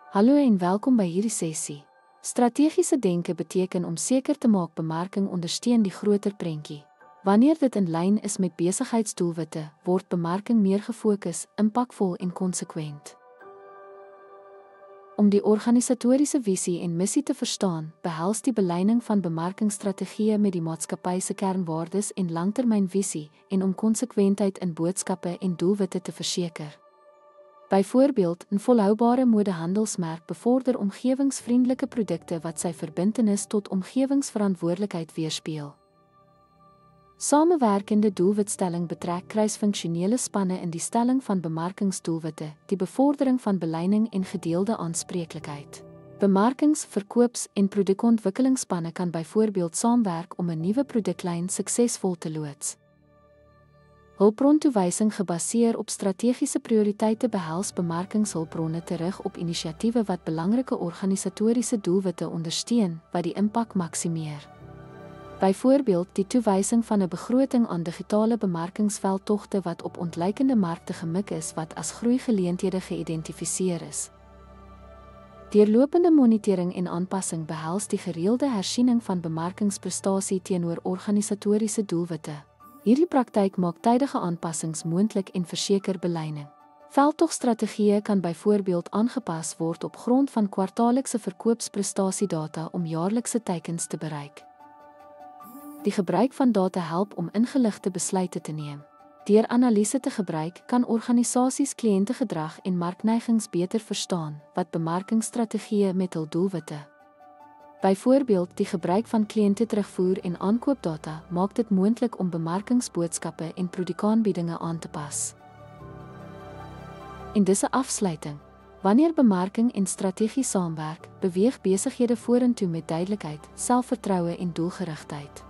Hallo en welkom by hierdie sessie. Strategiese denke beteken om seker te maak bemarking ondersteun die groter prentjie. Wanneer dit in lyn is met besigheidsdoelwitte, word bemarking meer gefokus, impakvol en konsekwent. Om die organisatoriese visie en missie te verstaan, behels die beleining van bemarkingstrategieë met die maatskappy se kernwaardes en langtermynvisie en om konsekwentheid in boodskappe en doelwitte te verseker. Byvoorbeeld, 'n volhoubare modehandelsmerk bevorder omgewingsvriendelike produkte wat sy verbintenis tot omgewingsverantwoordelikheid weerspieël. Samewerkende doelwitstelling betrek kruisfunksionele spanne in die stelling van bemarkingsdoelwitte, die bevordering van beleining en gedeelde aanspreeklikheid. Bemarkings-, verkoops- en produkontwikkelingsspanne kan byvoorbeeld saamwerk om 'n nuwe produklyn suksesvol te loods. Hulpbrontoewysing gebaseer op strategiese prioriteite behels bemarkingshulpbronne terug op inisiatiewe wat belangrike organisatoriese doelwitte ondersteun, wat die impak maksimeer. Byvoorbeeld die toewysing van 'n begroting aan digitale bemarkingsveldtogte wat op ontleikende markte gemik is wat as groeigeleenthede geïdentifiseer is. Deurlopende monitering en aanpassing behels die gereelde hersiening van bemarkingsprestasie teenoor organisatoriese doelwitte. Hierdie praktyk maak tydige aanpassings moontlik en verseker beleining. Veldtogstrategieë kan byvoorbeeld aangepas word op grond van kwartaallikse verkoopsprestasiedata om jaarlikse teikens te bereik. Die gebruik van data help om ingeligte besluite te neem. Deur analise te gebruik, kan organisasies kliëntegedrag en markneigings beter verstaan, wat bemarkingstrategieë met hul doelwitte. Byvoorbeeld, die gebruik van kliënteterugvoer en aankoopdata maak dit moontlik om bemarkingsboodskappe en produkaanbiedinge aan te pas. En dis 'n afsluiting. Wanneer bemarking en strategie saamwerk, beweeg besighede vorentoe met duidelikheid, selfvertroue en doelgerigtheid.